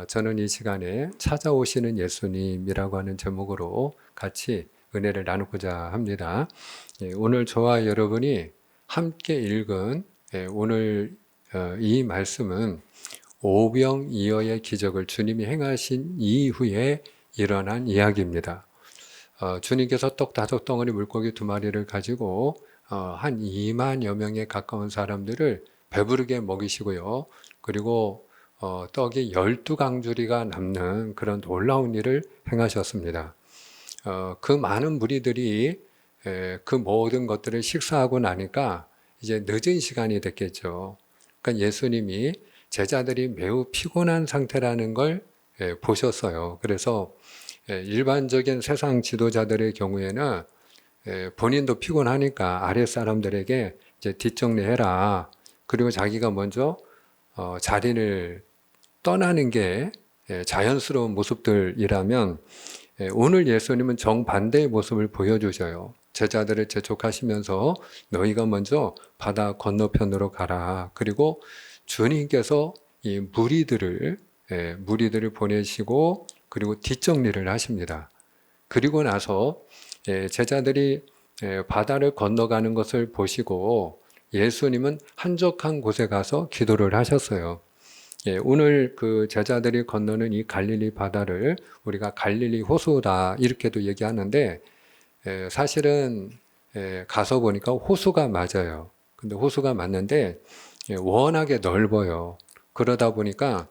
저는 이 시간에 찾아오시는 예수님이라고 하는 제목으로 같이 은혜를 나누고자 합니다. 오늘 저와 여러분이 함께 읽은 오늘 이 말씀은 오병이어의 기적을 주님이 행하신 이후에 일어난 이야기입니다. 주님께서 떡 5덩어리 물고기 2마리를 가지고 한 2만여 명에 가까운 사람들을 배부르게 먹이시고요. 그리고 떡이 12강주리가 남는 그런 놀라운 일을 행하셨습니다. 그 많은 무리들이 그 모든 것들을 식사하고 나니까 이제 늦은 시간이 됐겠죠. 그러니까 예수님이 제자들이 매우 피곤한 상태라는 걸 보셨어요. 그래서 일반적인 세상 지도자들의 경우에는 본인도 피곤하니까 아랫 사람들에게 이제 뒷정리해라. 그리고 자기가 먼저 자리를 떠나는 게 자연스러운 모습들이라면 오늘 예수님은 정반대의 모습을 보여주셔요. 제자들을 재촉하시면서 너희가 먼저 바다 건너편으로 가라. 그리고 주님께서 이 무리들을 보내시고 그리고 뒷정리를 하십니다. 그리고 나서 제자들이 바다를 건너가는 것을 보시고 예수님은 한적한 곳에 가서 기도를 하셨어요. 오늘 그 제자들이 건너는 이 갈릴리 바다를 우리가 갈릴리 호수다 이렇게도 얘기하는데 사실은 가서 보니까 호수가 맞아요. 근데 호수가 맞는데 워낙에 넓어요. 그러다 보니까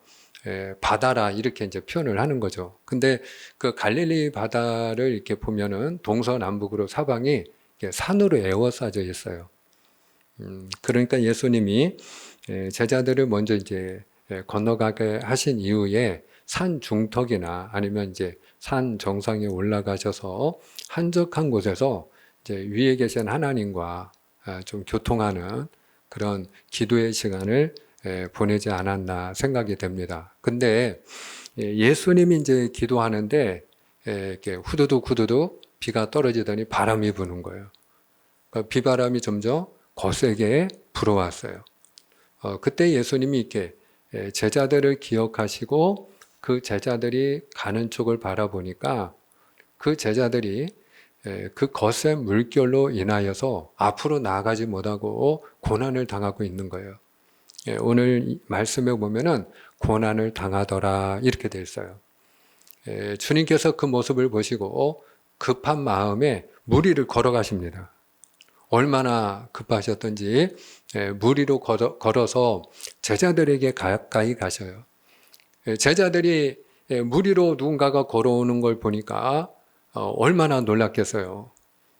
바다라 이렇게 이제 표현을 하는 거죠. 근데 그 갈릴리 바다를 이렇게 보면은 동서남북으로 사방이 산으로 에워싸져 있어요. 그러니까 예수님이 제자들을 먼저 이제 건너가게 하신 이후에 산 중턱이나 아니면 이제 산 정상에 올라가셔서 한적한 곳에서 이제 위에 계신 하나님과 좀 교통하는 그런 기도의 시간을 보내지 않았나 생각이 됩니다. 근데 예수님이 이제 기도하는데 이렇게 후두둑 비가 떨어지더니 바람이 부는 거예요. 그러니까 비바람이 점점 거세게 불어왔어요. 그때 예수님이 이렇게 제자들을 기억하시고 그 제자들이 가는 쪽을 바라보니까 그 제자들이 그 거센 물결로 인하여서 앞으로 나아가지 못하고 고난을 당하고 있는 거예요. 오늘 말씀에 보면은 고난을 당하더라 이렇게 돼 있어요. 주님께서 그 모습을 보시고 급한 마음에 무리를 걸어가십니다. 얼마나 급하셨던지 무리로 걸어서 제자들에게 가까이 가셔요. 제자들이 무리로 누군가가 걸어오는 걸 보니까 얼마나 놀랐겠어요.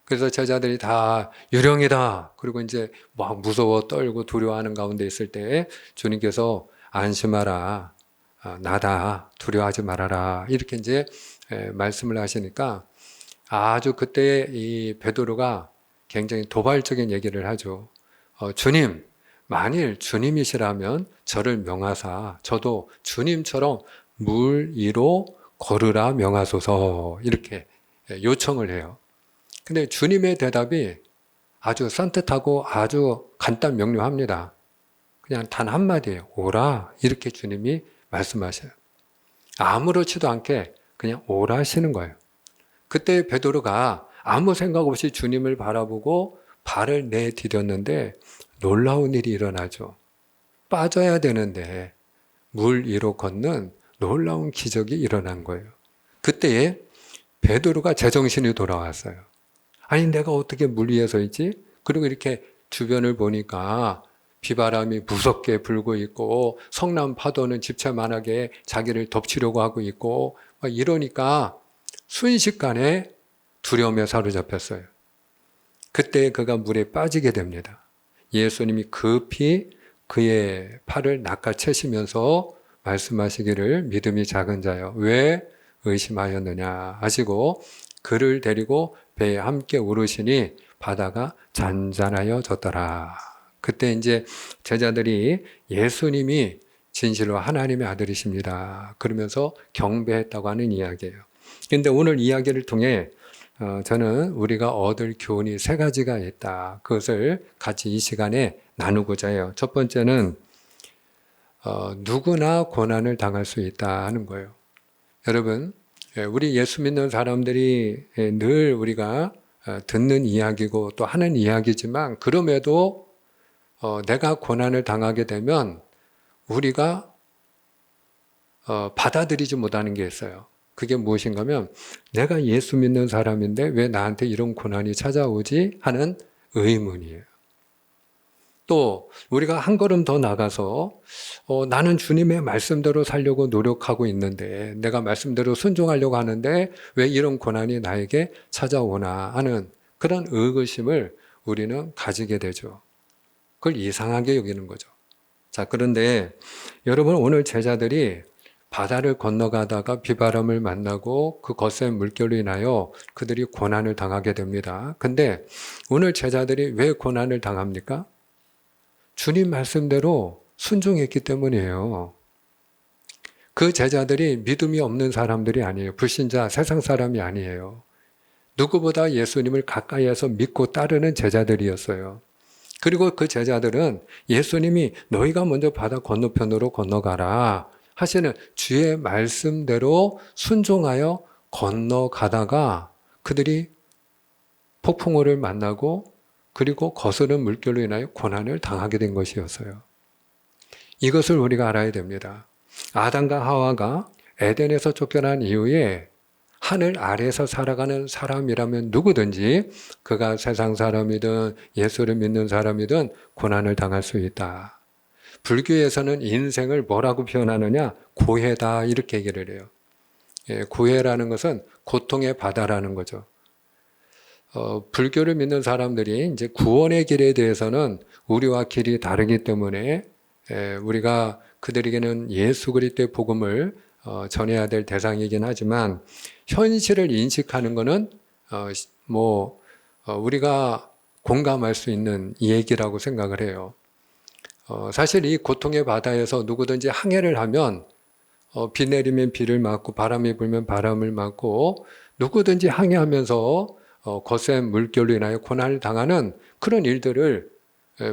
그래서 제자들이 다 유령이다. 그리고 이제 막 무서워 떨고 두려워하는 가운데 있을 때 주님께서 안심하라. 나다. 두려워하지 말아라. 이렇게 이제 말씀을 하시니까 아주 그때 이 베드로가 굉장히 도발적인 얘기를 하죠. 주님, 만일 주님이시라면 저를 명하사 저도 주님처럼 물 위로 걸으라 명하소서 이렇게 요청을 해요. 근데 주님의 대답이 아주 산뜻하고 아주 간단 명료합니다. 그냥 단 한마디예요. 오라 이렇게 주님이 말씀하셔요. 아무렇지도 않게 그냥 오라 하시는 거예요. 그때 베드로가 아무 생각 없이 주님을 바라보고 발을 내디뎠는데 놀라운 일이 일어나죠. 빠져야 되는데 물 위로 걷는 놀라운 기적이 일어난 거예요. 그때에 베드로가 제정신이 돌아왔어요. 아니 내가 어떻게 물 위에 서 있지? 그리고 이렇게 주변을 보니까 비바람이 무섭게 불고 있고 성난 파도는 집채만하게 자기를 덮치려고 하고 있고 막 이러니까 순식간에 두려움에 사로잡혔어요. 그때 그가 물에 빠지게 됩니다. 예수님이 급히 그의 팔을 낚아채시면서 말씀하시기를 믿음이 작은 자여 왜 의심하였느냐 하시고 그를 데리고 배에 함께 오르시니 바다가 잔잔하여졌더라. 그때 이제 제자들이 예수님이 진실로 하나님의 아들이십니다. 그러면서 경배했다고 하는 이야기예요. 그런데 오늘 이야기를 통해 저는 우리가 얻을 교훈이 3가지가 있다. 그것을 같이 이 시간에 나누고자 해요. 첫 번째는 누구나 고난을 당할 수 있다 하는 거예요. 여러분, 우리 예수 믿는 사람들이 늘 우리가 듣는 이야기고 또 하는 이야기지만 그럼에도 내가 고난을 당하게 되면 우리가 받아들이지 못하는 게 있어요. 그게 무엇인가 하면 내가 예수 믿는 사람인데 왜 나한테 이런 고난이 찾아오지 하는 의문이에요. 또 우리가 한 걸음 더 나가서 나는 주님의 말씀대로 살려고 노력하고 있는데 내가 말씀대로 순종하려고 하는데 왜 이런 고난이 나에게 찾아오나 하는 그런 의구심을 우리는 가지게 되죠. 그걸 이상하게 여기는 거죠. 자, 그런데 여러분 오늘 제자들이 바다를 건너가다가 비바람을 만나고 그 거센 물결로 인하여 그들이 고난을 당하게 됩니다. 근데 오늘 제자들이 왜 고난을 당합니까? 주님 말씀대로 순종했기 때문이에요. 그 제자들이 믿음이 없는 사람들이 아니에요. 불신자, 세상 사람이 아니에요. 누구보다 예수님을 가까이에서 믿고 따르는 제자들이었어요. 그리고 그 제자들은 예수님이 너희가 먼저 바다 건너편으로 건너가라 하시는 주의 말씀대로 순종하여 건너가다가 그들이 폭풍우를 만나고 그리고 거스른 물결로 인하여 고난을 당하게 된 것이었어요. 이것을 우리가 알아야 됩니다. 아담과 하와가 에덴에서 쫓겨난 이후에 하늘 아래에서 살아가는 사람이라면 누구든지 그가 세상 사람이든 예수를 믿는 사람이든 고난을 당할 수 있다. 불교에서는 인생을 뭐라고 표현하느냐? 고해다 이렇게 얘기를 해요. 고해라는 것은 고통의 바다라는 거죠. 불교를 믿는 사람들이 이제 구원의 길에 대해서는 우리와 길이 다르기 때문에 우리가 그들에게는 예수 그리스도의 복음을 전해야 될 대상이긴 하지만 현실을 인식하는 것은 우리가 공감할 수 있는 얘기라고 생각을 해요. 사실 이 고통의 바다에서 누구든지 항해를 하면 비 내리면 비를 맞고 바람이 불면 바람을 맞고 누구든지 항해하면서 거센 물결로 인하여 고난을 당하는 그런 일들을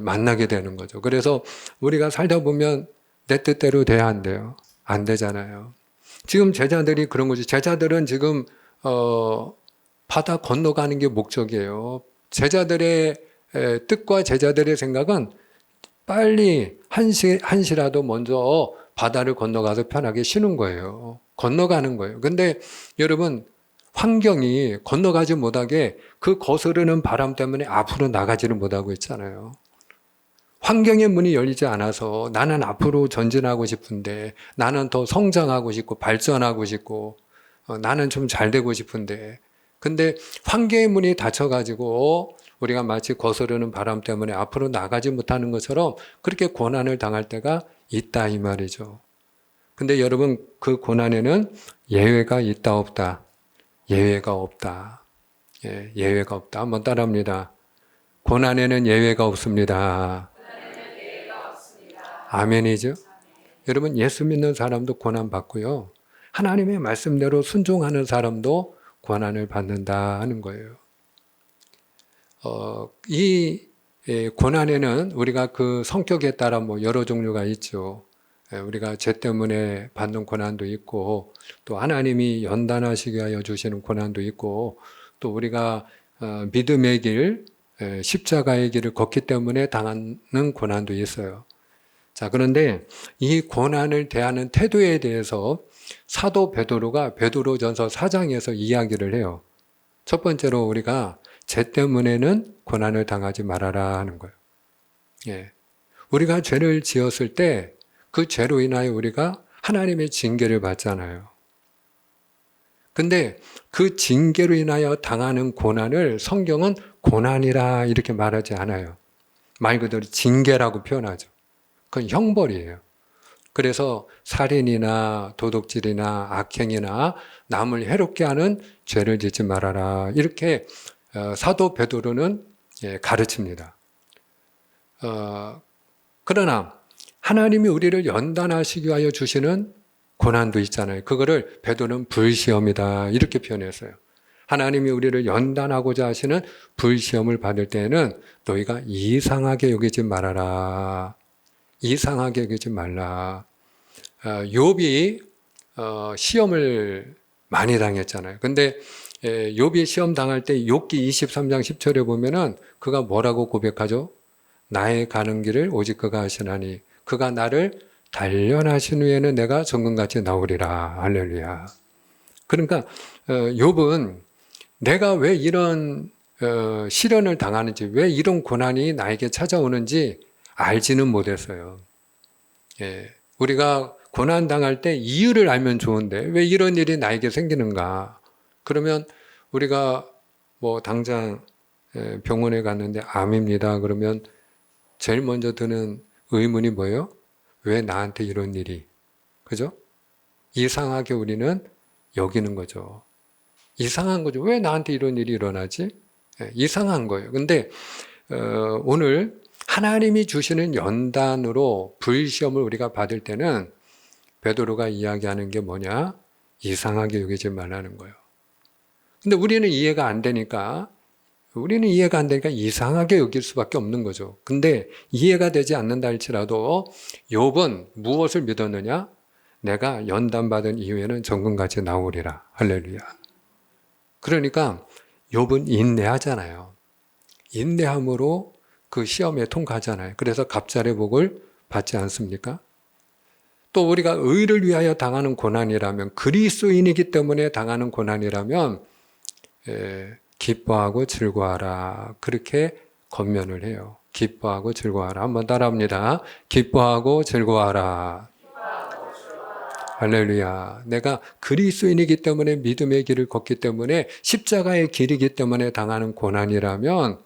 만나게 되는 거죠. 그래서 우리가 살다 보면 내 뜻대로 돼야 안 돼요. 안 되잖아요. 지금 제자들이 그런 거지. 제자들은 지금 바다 건너가는 게 목적이에요. 제자들의 뜻과 제자들의 생각은 빨리 한시라도 먼저 바다를 건너가서 편하게 쉬는 거예요. 건너가는 거예요. 근데 여러분 환경이 건너가지 못하게 그 거스르는 바람 때문에 앞으로 나가지를 못하고 있잖아요. 환경의 문이 열리지 않아서 나는 앞으로 전진하고 싶은데 나는 더 성장하고 싶고 발전하고 싶고 나는 좀 잘 되고 싶은데 근데 환경의 문이 닫혀가지고 우리가 마치 거스르는 바람 때문에 앞으로 나가지 못하는 것처럼 그렇게 고난을 당할 때가 있다 이 말이죠. 근데 여러분 그 고난에는 예외가 있다 없다? 예외가 없다. 예외가 없다. 한번 따라합니다. 고난에는 예외가 없습니다. 아멘이죠? 여러분 예수 믿는 사람도 고난 받고요. 하나님의 말씀대로 순종하는 사람도 고난을 받는다 하는 거예요. 이 고난에는 우리가 그 성격에 따라 여러 종류가 있죠. 우리가 죄 때문에 받는 고난도 있고 또 하나님이 연단하시게 하여 주시는 고난도 있고 또 우리가 믿음의 길, 십자가의 길을 걷기 때문에 당하는 고난도 있어요. 자, 그런데 이 고난을 대하는 태도에 대해서 사도 베드로가 베드로전서 4장에서 이야기를 해요. 첫 번째로 우리가 죄 때문에는 고난을 당하지 말아라 하는 거예요. 우리가 죄를 지었을 때 그 죄로 인하여 우리가 하나님의 징계를 받잖아요. 근데 그 징계로 인하여 당하는 고난을 성경은 고난이라 이렇게 말하지 않아요. 말 그대로 징계라고 표현하죠. 그건 형벌이에요. 그래서 살인이나 도둑질이나 악행이나 남을 해롭게 하는 죄를 짓지 말아라. 이렇게 사도 베드로는 가르칩니다. 그러나 하나님이 우리를 연단하시기 위하여 주시는 고난도 있잖아요. 그거를 베드로는 불시험이다 이렇게 표현했어요. 하나님이 우리를 연단하고자 하시는 불시험을 받을 때에는 너희가 이상하게 여기지 말아라. 이상하게 여기지 말라. 욥이 시험을 많이 당했잖아요. 근데 욥이 시험 당할 때 욥기 23장 10절에 보면은 그가 뭐라고 고백하죠? 나의 가는 길을 오직 그가 하시나니 그가 나를 단련하신 후에는 내가 정금같이 나오리라. 할렐루야. 그러니까 욥은 내가 왜 이런 시련을 당하는지, 왜 이런 고난이 나에게 찾아오는지 알지는 못했어요. 우리가 고난 당할 때 이유를 알면 좋은데 왜 이런 일이 나에게 생기는가? 그러면 우리가 뭐 당장 병원에 갔는데 암입니다. 그러면 제일 먼저 드는 의문이 뭐예요? 왜 나한테 이런 일이? 그죠? 이상하게 우리는 여기는 거죠. 이상한 거죠. 왜 나한테 이런 일이 일어나지? 이상한 거예요. 근데 오늘 하나님이 주시는 연단으로 불시험을 우리가 받을 때는 베드로가 이야기하는 게 뭐냐? 이상하게 여기지 말라는 거예요. 근데 우리는 이해가 안 되니까 이상하게 여길 수밖에 없는 거죠. 근데 이해가 되지 않는다 할지라도 욥은 무엇을 믿었느냐? 내가 연단받은 이후에는 정금같이 나오리라. 할렐루야. 그러니까 욥은 인내하잖아요. 인내함으로 그 시험에 통과하잖아요. 그래서 갑절의 복을 받지 않습니까? 또 우리가 의를 위하여 당하는 고난이라면, 그리스도인이기 때문에 당하는 고난이라면 기뻐하고 즐거워하라. 그렇게 권면을 해요. 기뻐하고 즐거워하라. 한번 따라합니다. 기뻐하고 즐거워하라. 할렐루야. 내가 그리스도인이기 때문에 믿음의 길을 걷기 때문에 십자가의 길이기 때문에 당하는 고난이라면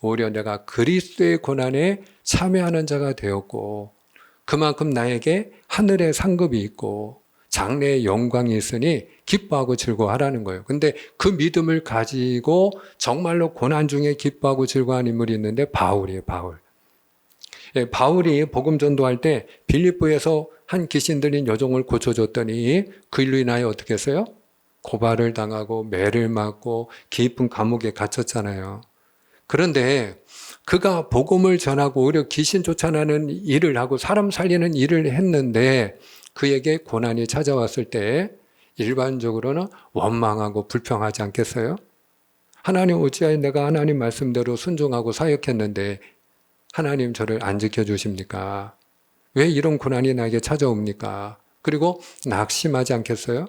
오히려 내가 그리스도의 고난에 참여하는 자가 되었고 그만큼 나에게 하늘의 상급이 있고 장래의 영광이 있으니 기뻐하고 즐거워하라는 거예요. 근데 그 믿음을 가지고 정말로 고난 중에 기뻐하고 즐거워하는 인물이 있는데 바울이에요. 바울이 복음 전도할 때 빌립보에서 한 귀신 들린 여종을 고쳐줬더니 그 일로 인하여 어떻게 했어요? 고발을 당하고 매를 맞고 깊은 감옥에 갇혔잖아요. 그런데 그가 복음을 전하고 오히려 귀신 쫓아내는 일을 하고 사람 살리는 일을 했는데 그에게 고난이 찾아왔을 때 일반적으로는 원망하고 불평하지 않겠어요? 하나님 어찌하여 내가 하나님 말씀대로 순종하고 사역했는데 하나님 저를 안 지켜주십니까? 왜 이런 고난이 나에게 찾아옵니까? 그리고 낙심하지 않겠어요?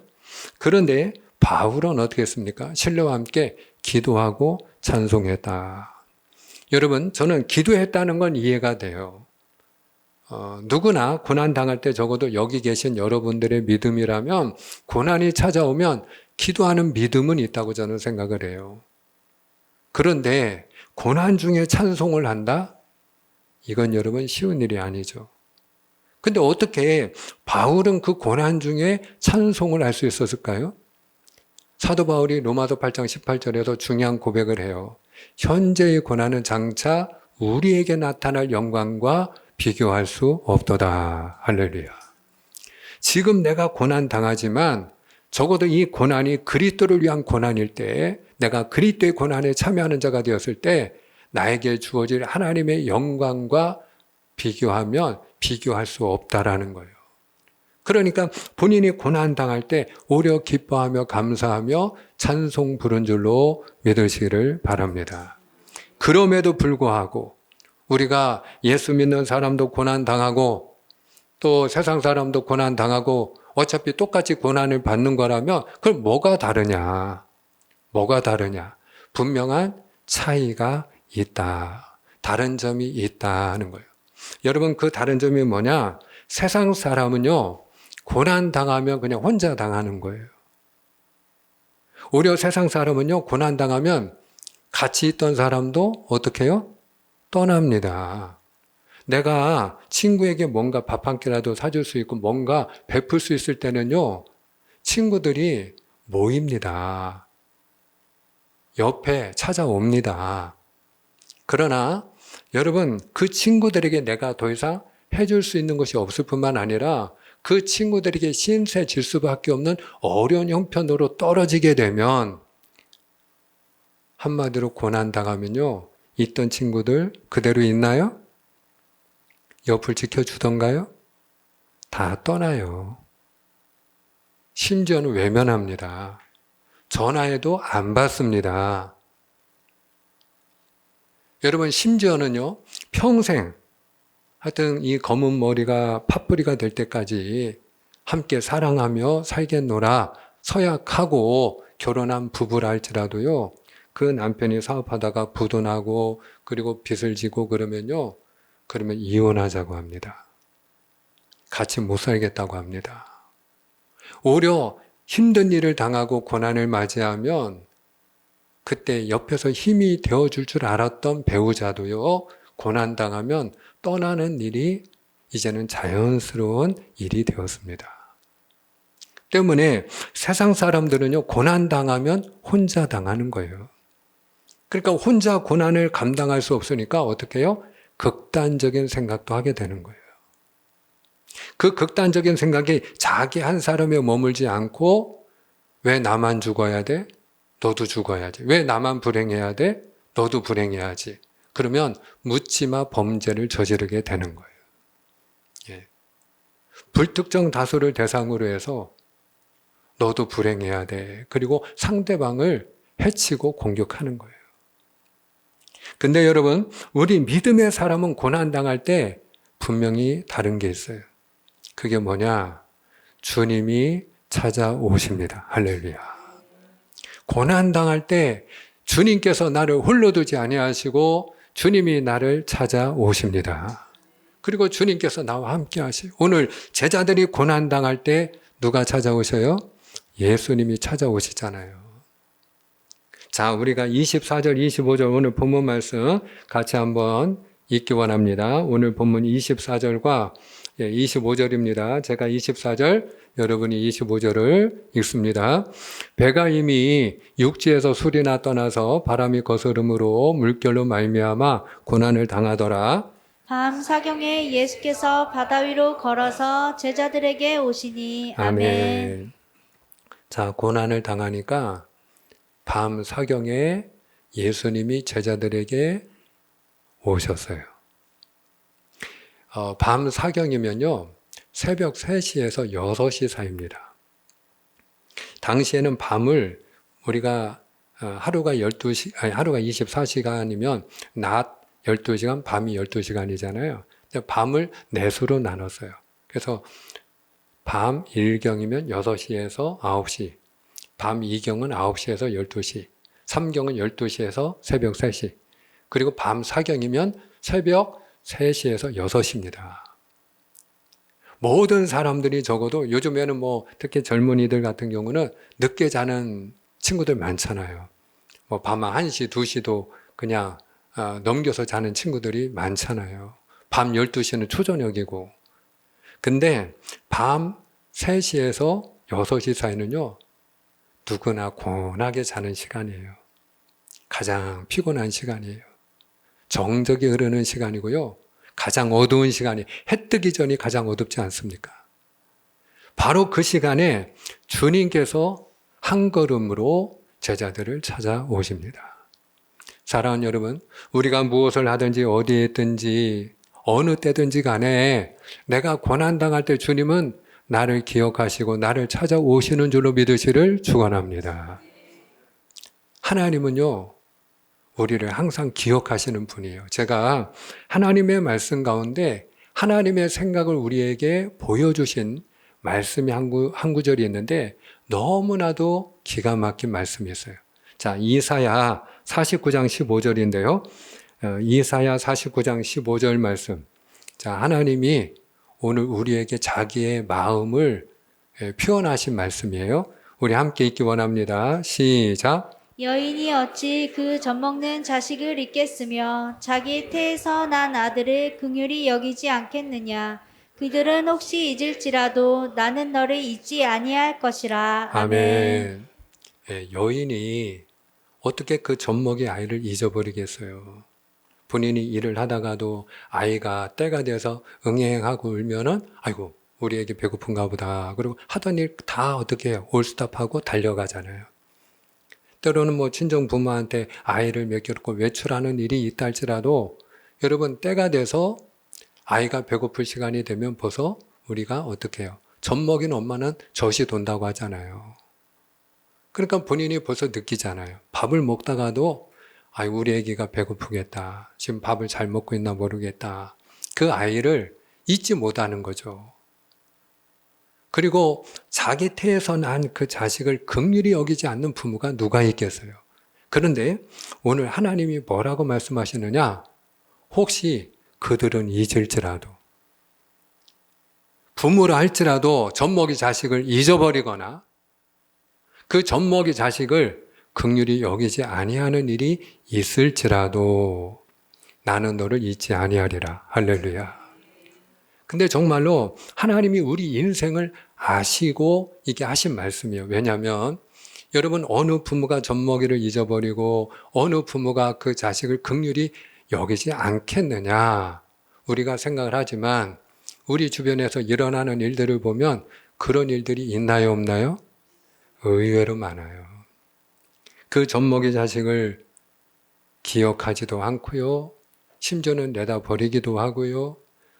그런데 바울은 어떻게 했습니까? 신뢰와 함께 기도하고 찬송했다. 여러분, 저는 기도했다는 건 이해가 돼요. 누구나 고난 당할 때 적어도 여기 계신 여러분들의 믿음이라면 고난이 찾아오면 기도하는 믿음은 있다고 저는 생각을 해요. 그런데 고난 중에 찬송을 한다? 이건 여러분 쉬운 일이 아니죠. 근데 어떻게 바울은 그 고난 중에 찬송을 할 수 있었을까요? 사도 바울이 로마서 8장 18절에서 중요한 고백을 해요. 현재의 고난은 장차 우리에게 나타날 영광과 비교할 수 없도다. 할렐루야. 지금 내가 고난 당하지만 적어도 이 고난이 그리스도를 위한 고난일 때, 내가 그리스도의 고난에 참여하는 자가 되었을 때 나에게 주어질 하나님의 영광과 비교하면 비교할 수 없다라는 거예요. 그러니까 본인이 고난 당할 때 오히려 기뻐하며 감사하며 찬송 부른 줄로 믿으시기를 바랍니다. 그럼에도 불구하고 우리가 예수 믿는 사람도 고난 당하고 또 세상 사람도 고난 당하고 어차피 똑같이 고난을 받는 거라면 그럼 뭐가 다르냐? 뭐가 다르냐? 분명한 차이가 있다. 다른 점이 있다 하는 거예요. 여러분 그 다른 점이 뭐냐? 세상 사람은요. 고난 당하면 그냥 혼자 당하는 거예요. 오히려 세상 사람은요. 고난 당하면 같이 있던 사람도 어떻게 해요? 떠납니다. 내가 친구에게 뭔가 밥 한 끼라도 사줄 수 있고 뭔가 베풀 수 있을 때는요. 친구들이 모입니다. 옆에 찾아옵니다. 그러나 여러분 그 친구들에게 내가 더 이상 해줄 수 있는 것이 없을 뿐만 아니라 그 친구들에게 신세질 수밖에 없는 어려운 형편으로 떨어지게 되면 한마디로 고난 당하면요. 있던 친구들 그대로 있나요? 옆을 지켜주던가요? 다 떠나요. 심지어는 외면합니다. 전화해도 안 받습니다. 여러분, 심지어는요, 평생, 하여튼 이 검은 머리가 팥뿌리가 될 때까지 함께 사랑하며 살겠노라 서약하고 결혼한 부부랄지라도요, 그 남편이 사업하다가 부도 나고 그리고 빚을 지고 그러면 이혼하자고 합니다. 같이 못 살겠다고 합니다. 오히려 힘든 일을 당하고 고난을 맞이하면 그때 옆에서 힘이 되어줄 줄 알았던 배우자도요, 고난당하면 떠나는 일이 이제는 자연스러운 일이 되었습니다. 때문에 세상 사람들은요, 고난당하면 혼자 당하는 거예요. 그러니까 혼자 고난을 감당할 수 없으니까 어떻게 해요? 극단적인 생각도 하게 되는 거예요. 그 극단적인 생각이 자기 한 사람에 머물지 않고 왜 나만 죽어야 돼? 너도 죽어야지. 왜 나만 불행해야 돼? 너도 불행해야지. 그러면 묻지마 범죄를 저지르게 되는 거예요. 예. 불특정 다수를 대상으로 해서 너도 불행해야 돼. 그리고 상대방을 해치고 공격하는 거예요. 근데 여러분, 우리 믿음의 사람은 고난당할 때 분명히 다른 게 있어요. 그게 뭐냐? 주님이 찾아오십니다. 할렐루야. 고난당할 때 주님께서 나를 홀로 두지 아니하시고 주님이 나를 찾아오십니다. 그리고 주님께서 나와 함께 하시고, 오늘 제자들이 고난당할 때 누가 찾아오셔요? 예수님이 찾아오시잖아요. 자, 우리가 24절, 25절 오늘 본문 말씀 같이 한번 읽기 원합니다. 오늘 본문 24절과 25절입니다. 제가 24절, 여러분이 25절을 읽습니다. 배가 이미 육지에서 술이나 떠나서 바람이 거스름으로 물결로 말미암아 고난을 당하더라. 밤 사경에 예수께서 바다 위로 걸어서 제자들에게 오시니. 아멘. 자, 고난을 당하니까 밤 사경에 예수님이 제자들에게 오셨어요. 밤 사경이면요, 새벽 3시에서 6시 사이입니다. 당시에는 밤을 우리가 하루가 24시간이면 낮 12시간, 밤이 12시간이잖아요. 밤을 넷으로 나눴어요. 그래서 밤 1경이면 6시에서 9시, 밤 2경은 9시에서 12시, 3경은 12시에서 새벽 3시, 그리고 밤 4경이면 새벽 3시에서 6시입니다. 모든 사람들이 적어도 요즘에는 특히 젊은이들 같은 경우는 늦게 자는 친구들 많잖아요. 밤 1시, 2시도 그냥 넘겨서 자는 친구들이 많잖아요. 밤 12시는 초저녁이고. 근데 밤 3시에서 6시 사이는요, 누구나 고운하게 자는 시간이에요. 가장 피곤한 시간이에요. 정적이 흐르는 시간이고요. 가장 어두운 시간이, 해 뜨기 전이 가장 어둡지 않습니까? 바로 그 시간에 주님께서 한 걸음으로 제자들을 찾아오십니다. 사랑하는 여러분, 우리가 무엇을 하든지 어디에 있든지 어느 때든지 간에 내가 고난당할 때 주님은 나를 기억하시고 나를 찾아오시는 줄로 믿으시를 축원합니다. 하나님은요, 우리를 항상 기억하시는 분이에요. 제가 하나님의 말씀 가운데 하나님의 생각을 우리에게 보여주신 말씀이 한 구절이 있는데 너무나도 기가 막힌 말씀이 있어요. 자, 이사야 49장 15절인데요. 이사야 49장 15절 말씀. 자, 하나님이 오늘 우리에게 자기의 마음을 표현하신 말씀이에요. 우리 함께 읽기 원합니다. 시작. 여인이 어찌 그 젖먹는 자식을 잊겠으며 자기 태에서 난 아들을 긍휼히 여기지 않겠느냐. 그들은 혹시 잊을지라도 나는 너를 잊지 아니할 것이라. 아멘. 여인이 어떻게 그 젖먹이 아이를 잊어버리겠어요. 본인이 일을 하다가도 아이가 때가 돼서 응애하고 울면은 아이고 우리에게 배고픈가 보다. 그리고 하던 일 다 어떻게 해요? 올스톱하고 달려가잖아요. 때로는 친정 부모한테 아이를 맡겨놓고 외출하는 일이 있다 할지라도 여러분 때가 돼서 아이가 배고플 시간이 되면 벌써 우리가 어떻게 해요? 젖 먹인 엄마는 젖이 돈다고 하잖아요. 그러니까 본인이 벌써 느끼잖아요. 밥을 먹다가도 우리 애기가 배고프겠다. 지금 밥을 잘 먹고 있나 모르겠다. 그 아이를 잊지 못하는 거죠. 그리고 자기 태에서 난 그 자식을 긍휼히 여기지 않는 부모가 누가 있겠어요. 그런데 오늘 하나님이 뭐라고 말씀하시느냐? 혹시 그들은 잊을지라도, 부모라 할지라도 젖먹이 자식을 잊어버리거나 그 젖먹이 자식을 긍휼히 여기지 아니하는 일이 있을지라도 나는 너를 잊지 아니하리라. 할렐루야. 근데 정말로 하나님이 우리 인생을 아시고 이게 하신 말씀이에요. 왜냐하면 여러분, 어느 부모가 젖먹이를 잊어버리고 어느 부모가 그 자식을 긍휼히 여기지 않겠느냐, 우리가 생각을 하지만 우리 주변에서 일어나는 일들을 보면 그런 일들이 있나요, 없나요? 의외로 많아요. 그 젖먹이 자식을 기억하지도 않고요, 심지어는 내다 버리기도 하고요,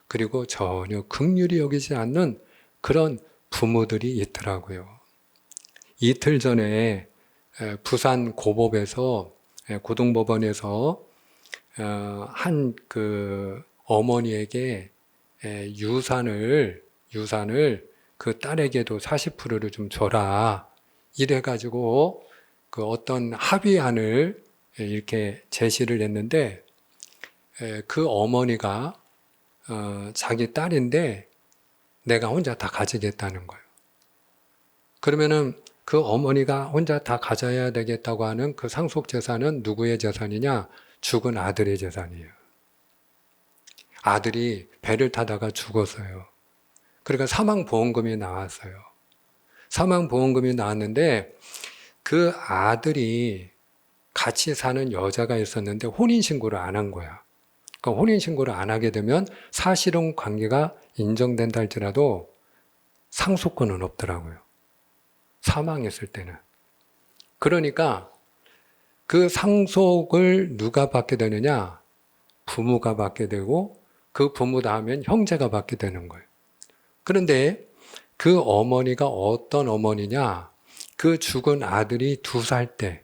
그리고 전혀 긍휼히 여기지 않는 그런 부모들이 있더라고요. 이틀 전에 부산 고법에서, 고등법원에서 한 그 어머니에게 유산을 그 딸에게도 40%를 좀 줘라, 이래가지고 그 어떤 합의안을 이렇게 제시를 했는데, 그 어머니가 자기 딸인데 내가 혼자 다 가지겠다는 거예요. 그러면은 그 어머니가 혼자 다 가져야 되겠다고 하는 그 상속 재산은 누구의 재산이냐? 죽은 아들의 재산이에요. 아들이 배를 타다가 죽었어요. 그러니까 사망보험금이 나왔어요. 사망보험금이 나왔는데 그 아들이 같이 사는 여자가 있었는데 혼인신고를 안 한 거야. 그러니까 혼인신고를 안 하게 되면 사실혼 관계가 인정된다 할지라도 상속권은 없더라고요. 사망했을 때는. 그러니까 그 상속을 누가 받게 되느냐? 부모가 받게 되고 그 부모 다음엔 형제가 받게 되는 거예요. 그런데 그 어머니가 어떤 어머니냐? 그 죽은 아들이 2살 때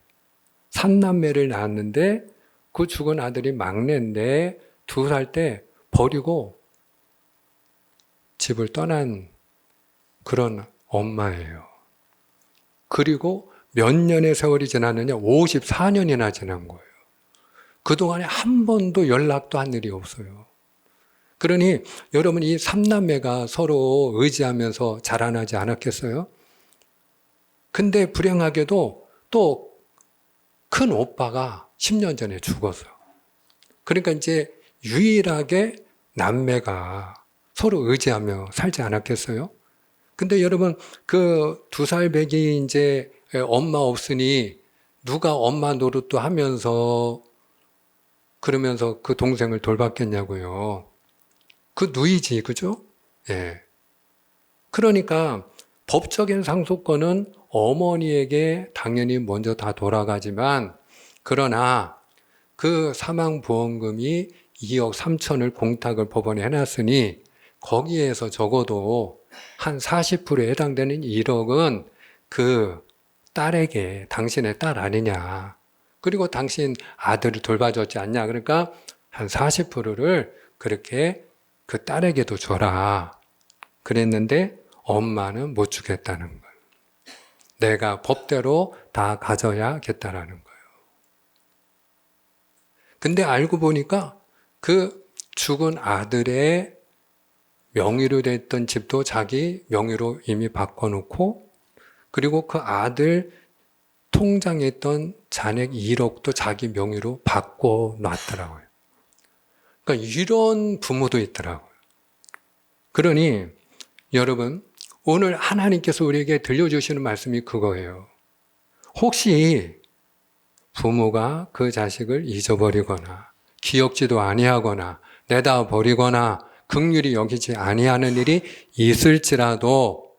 3남매를 낳았는데 그 죽은 아들이 막내인데 2살 때 버리고 집을 떠난 그런 엄마예요. 그리고 몇 년의 세월이 지났느냐? 54년이나 지난 거예요. 그동안에 한 번도 연락도 한 일이 없어요. 그러니 여러분, 이 3남매가 서로 의지하면서 자라나지 않았겠어요? 근데 불행하게도 또 큰 오빠가 10년 전에 죽었어요. 그러니까 이제 유일하게 남매가 서로 의지하며 살지 않았겠어요? 근데 여러분, 그 2살 배기 이제 엄마 없으니 누가 엄마 노릇도 하면서 그러면서 그 동생을 돌봤겠냐고요. 그 누이지, 그죠? 예. 그러니까 법적인 상속권은 어머니에게 당연히 먼저 다 돌아가지만, 그러나 그 사망보험금이 2억 3천을 공탁을 법원에 해놨으니 거기에서 적어도 한 40%에 해당되는 1억은 그 딸에게, 당신의 딸 아니냐, 그리고 당신 아들을 돌봐줬지 않냐, 그러니까 한 40%를 그렇게 그 딸에게도 줘라 그랬는데 엄마는 못 주겠다는 거예요. 내가 법대로 다 가져야겠다라는 거예요. 근데 알고 보니까 그 죽은 아들의 명의로 됐던 집도 자기 명의로 이미 바꿔놓고, 그리고 그 아들 통장에 있던 잔액 1억도 자기 명의로 바꿔놨더라고요. 그러니까 이런 부모도 있더라고요. 그러니 여러분, 오늘 하나님께서 우리에게 들려주시는 말씀이 그거예요. 혹시 부모가 그 자식을 잊어버리거나 기억지도 아니하거나 내다 버리거나 긍휼히 여기지 아니하는 일이 있을지라도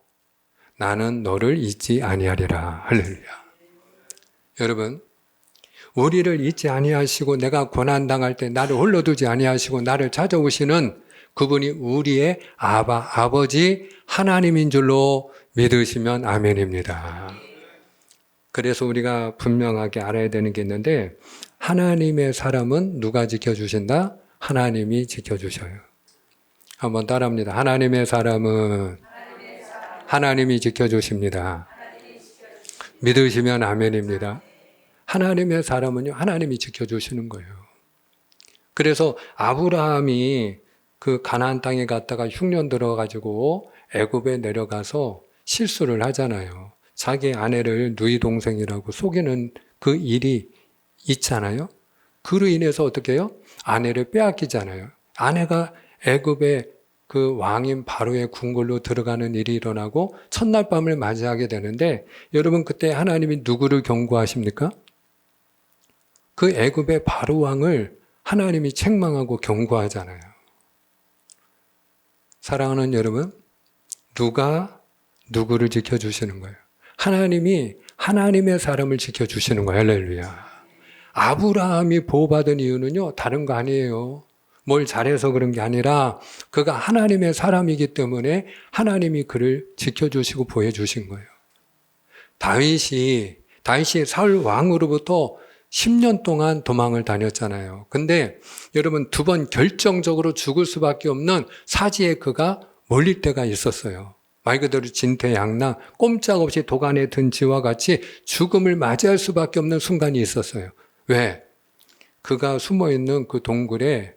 나는 너를 잊지 아니하리라. 할렐루야. 여러분, 우리를 잊지 아니하시고 내가 고난당할 때 나를 홀로 두지 아니하시고 나를 찾아오시는 그분이 우리의 아버지 하나님인 줄로 믿으시면 아멘입니다. 그래서 우리가 분명하게 알아야 되는 게 있는데, 하나님의 사람은 누가 지켜주신다? 하나님이 지켜주셔요. 한번 따라합니다. 하나님의 사람은 하나님이 지켜주십니다. 믿으시면 아멘입니다. 하나님의 사람은요, 하나님이 지켜주시는 거예요. 그래서 아브라함이 그 가나안 땅에 갔다가 흉년 들어가지고 애굽에 내려가서 실수를 하잖아요. 자기 아내를 누이 동생이라고 속이는 그 일이 있잖아요. 그로 인해서 어떻게 해요? 아내를 빼앗기잖아요. 아내가 애굽의 그 왕인 바로의 궁궐로 들어가는 일이 일어나고 첫날 밤을 맞이하게 되는데, 여러분 그때 하나님이 누구를 경고하십니까? 그 애굽의 바로 왕을 하나님이 책망하고 경고하잖아요. 사랑하는 여러분, 누가 누구를 지켜주시는 거예요? 하나님이 하나님의 사람을 지켜주시는 거예요. 할렐루야. 아브라함이 보호받은 이유는요, 다른 거 아니에요. 뭘 잘해서 그런 게 아니라 그가 하나님의 사람이기 때문에 하나님이 그를 지켜주시고 보호해주신 거예요. 다윗이 사울 왕으로부터 10년 동안 도망을 다녔잖아요. 근데 여러분, 두 번 결정적으로 죽을 수밖에 없는 사지에 그가 몰릴 때가 있었어요. 말 그대로 진퇴양난, 꼼짝없이 도간에 든 쥐와 같이 죽음을 맞이할 수밖에 없는 순간이 있었어요. 왜? 그가 숨어있는 그 동굴에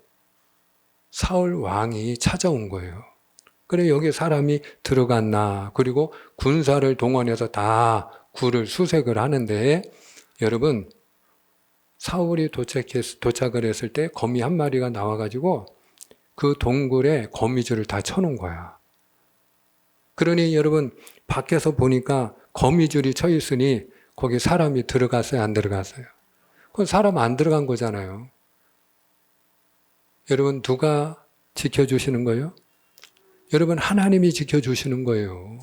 사울 왕이 찾아온 거예요. 그래, 여기 사람이 들어갔나. 그리고 군사를 동원해서 다 굴을 수색을 하는데, 여러분, 사울이 도착을 했을 때 거미 한 마리가 나와가지고 그 동굴에 거미줄을 다 쳐놓은 거야. 그러니 여러분, 밖에서 보니까 거미줄이 쳐 있으니 거기 사람이 들어갔어요, 안 들어갔어요? 그건 사람 안 들어간 거잖아요. 여러분, 누가 지켜주시는 거예요? 여러분, 하나님이 지켜주시는 거예요.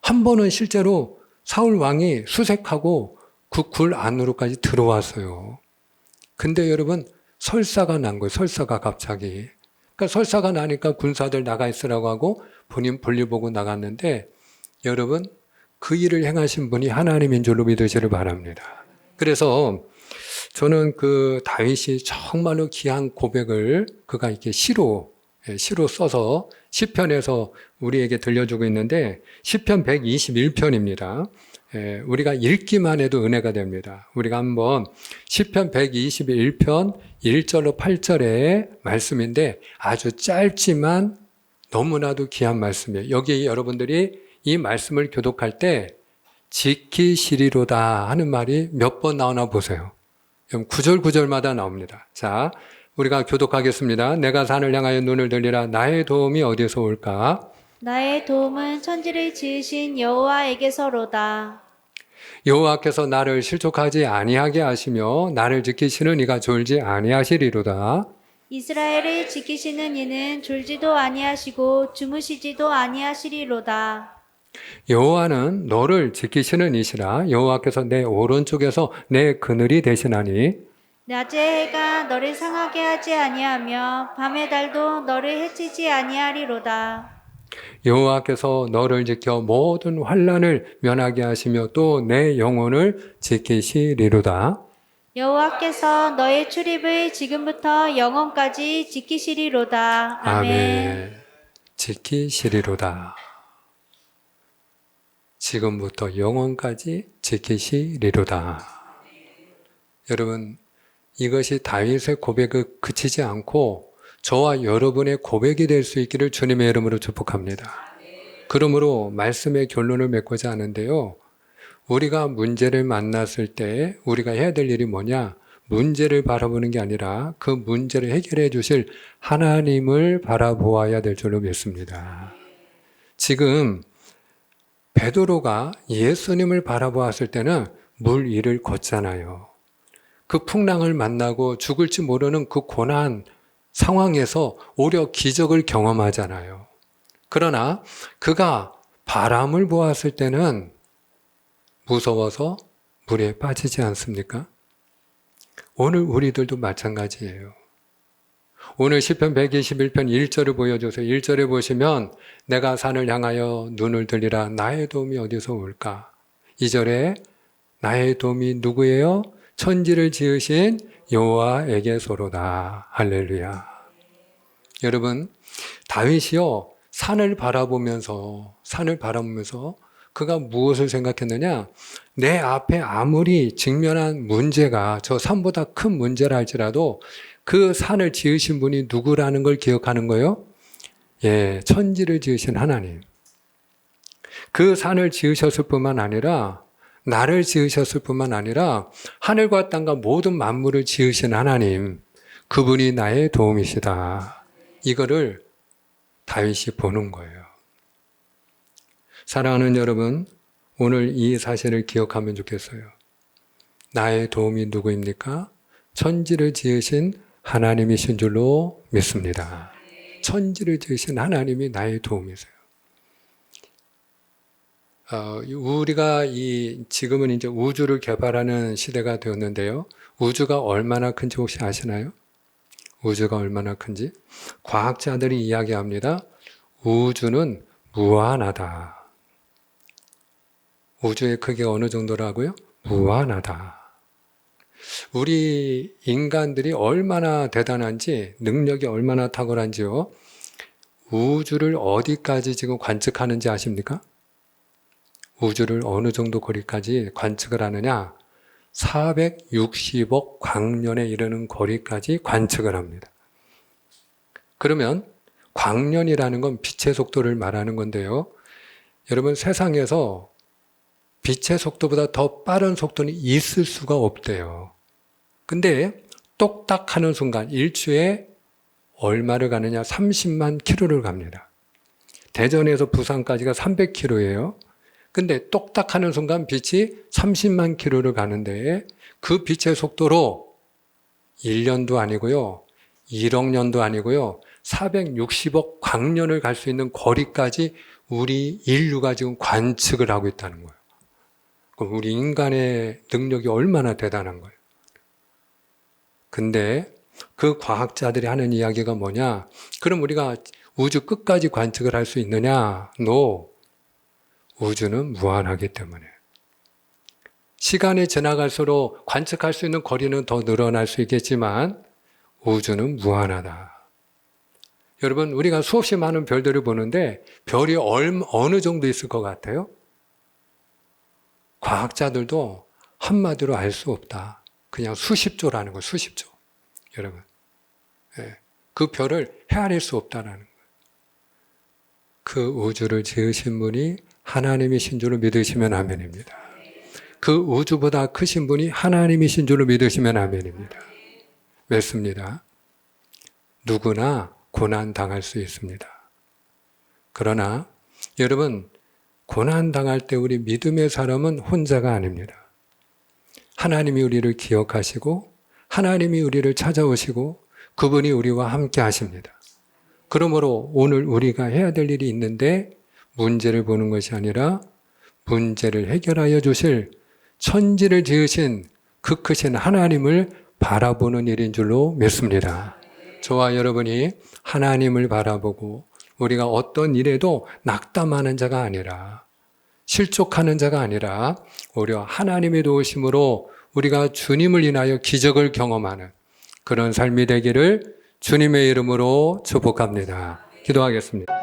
한 번은 실제로 사울 왕이 수색하고 그 굴 안으로까지 들어왔어요. 근데 여러분, 설사가 난 거예요. 설사가 갑자기. 그러니까 설사가 나니까 군사들 나가 있으라고 하고 본인 볼일 보고 나갔는데, 여러분, 그 일을 행하신 분이 하나님인 줄로 믿으시길 바랍니다. 그래서 저는 그 다윗이 정말로 귀한 고백을 그가 이렇게 시로 써서 시편에서 우리에게 들려주고 있는데, 시편 121편입니다. 우리가 읽기만 해도 은혜가 됩니다. 우리가 한번 시편 121편 1절로 8절의 말씀인데, 아주 짧지만 너무나도 귀한 말씀이에요. 여기 여러분들이 이 말씀을 교독할 때 지키시리로다 하는 말이 몇 번 나오나 보세요. 구절 구절마다 나옵니다. 자, 우리가 교독하겠습니다. 내가 산을 향하여 눈을 들리라. 나의 도움이 어디서 올까? 나의 도움은 천지를 지으신 여호와에게서로다. 여호와께서 나를 실족하지 아니하게 하시며 나를 지키시는 이가 졸지 아니하시리로다. 이스라엘을 지키시는 이는 졸지도 아니하시고 주무시지도 아니하시리로다. 여호와는 너를 지키시는 이시라. 여호와께서 내 오른쪽에서 내 그늘이 되시나니 낮의 해가 너를 상하게 하지 아니하며 밤의 달도 너를 해치지 아니하리로다. 여호와께서 너를 지켜 모든 환난을 면하게 하시며 또 내 영혼을 지키시리로다. 여호와께서 너의 출입을 지금부터 영원까지 지키시리로다. 아멘. 지키시리로다. 지금부터 영원까지 지키시리로다. 여러분, 이것이 다윗의 고백을 그치지 않고 저와 여러분의 고백이 될 수 있기를 주님의 이름으로 축복합니다. 그러므로 말씀의 결론을 맺고자 하는데요. 우리가 문제를 만났을 때 우리가 해야 될 일이 뭐냐? 문제를 바라보는 게 아니라 그 문제를 해결해 주실 하나님을 바라보아야 될 줄로 믿습니다. 지금 베드로가 예수님을 바라보았을 때는 물 위를 걷잖아요. 그 풍랑을 만나고 죽을지 모르는 그 고난 상황에서 오히려 기적을 경험하잖아요. 그러나 그가 바람을 보았을 때는 무서워서 물에 빠지지 않습니까? 오늘 우리들도 마찬가지예요. 오늘 시편 121편 1절을 보여줘서 1절에 보시면 내가 산을 향하여 눈을 들리라 나의 도움이 어디서 올까? 2절에 나의 도움이 누구예요? 천지를 지으신 여호와에게서로다. 할렐루야. 여러분, 다윗이요 산을 바라보면서 그가 무엇을 생각했느냐? 내 앞에 아무리 직면한 문제가 저 산보다 큰 문제라 할지라도 그 산을 지으신 분이 누구라는 걸 기억하는 거예요? 예, 천지를 지으신 하나님. 그 산을 지으셨을 뿐만 아니라 나를 지으셨을 뿐만 아니라 하늘과 땅과 모든 만물을 지으신 하나님, 그분이 나의 도움이시다. 이거를 다윗이 보는 거예요. 사랑하는 여러분, 오늘 이 사실을 기억하면 좋겠어요. 나의 도움이 누구입니까? 천지를 지으신 하나님이신 줄로 믿습니다. 천지를 지으신 하나님이 나의 도움이세요. 우리가 지금은 이제 우주를 개발하는 시대가 되었는데요. 우주가 얼마나 큰지 혹시 아시나요? 우주가 얼마나 큰지? 과학자들이 이야기합니다. 우주는 무한하다. 우주의 크기가 어느 정도라고요? 무한하다. 우리 인간들이 얼마나 대단한지, 능력이 얼마나 탁월한지요. 우주를 어디까지 지금 관측하는지 아십니까? 우주를 어느 정도 거리까지 관측을 하느냐? 460억 광년에 이르는 거리까지 관측을 합니다. 그러면 광년이라는 건 빛의 속도를 말하는 건데요. 여러분, 세상에서 빛의 속도보다 더 빠른 속도는 있을 수가 없대요. 근데 똑딱 하는 순간 일주에 얼마를 가느냐? 30만 킬로를 갑니다. 대전에서 부산까지가 300킬로예요. 근데 똑딱 하는 순간 빛이 30만 킬로를 가는데 그 빛의 속도로 1년도 아니고요. 1억 년도 아니고요. 460억 광년을 갈 수 있는 거리까지 우리 인류가 지금 관측을 하고 있다는 거예요. 그럼 우리 인간의 능력이 얼마나 대단한 거예요. 근데 그 과학자들이 하는 이야기가 뭐냐? 그럼 우리가 우주 끝까지 관측을 할 수 있느냐? No. 우주는 무한하기 때문에. 시간이 지나갈수록 관측할 수 있는 거리는 더 늘어날 수 있겠지만 우주는 무한하다. 여러분, 우리가 수없이 많은 별들을 보는데 별이 어느 정도 있을 것 같아요? 과학자들도 한마디로 알 수 없다. 그냥 수십조라는 거예요. 수십조. 여러분, 그 별을 헤아릴 수 없다라는 거예요. 그 우주를 지으신 분이 하나님이신 줄로 믿으시면 아멘입니다. 그 우주보다 크신 분이 하나님이신 줄로 믿으시면 아멘입니다. 맺습니다. 누구나 고난 당할 수 있습니다. 그러나 여러분, 고난 당할 때 우리 믿음의 사람은 혼자가 아닙니다. 하나님이 우리를 기억하시고 하나님이 우리를 찾아오시고 그분이 우리와 함께 하십니다. 그러므로 오늘 우리가 해야 될 일이 있는데 문제를 보는 것이 아니라 문제를 해결하여 주실 천지를 지으신 그 크신 하나님을 바라보는 일인 줄로 믿습니다. 저와 여러분이 하나님을 바라보고 우리가 어떤 일에도 낙담하는 자가 아니라 실족하는 자가 아니라 오히려 하나님의 도우심으로 우리가 주님을 인하여 기적을 경험하는 그런 삶이 되기를 주님의 이름으로 축복합니다. 기도하겠습니다.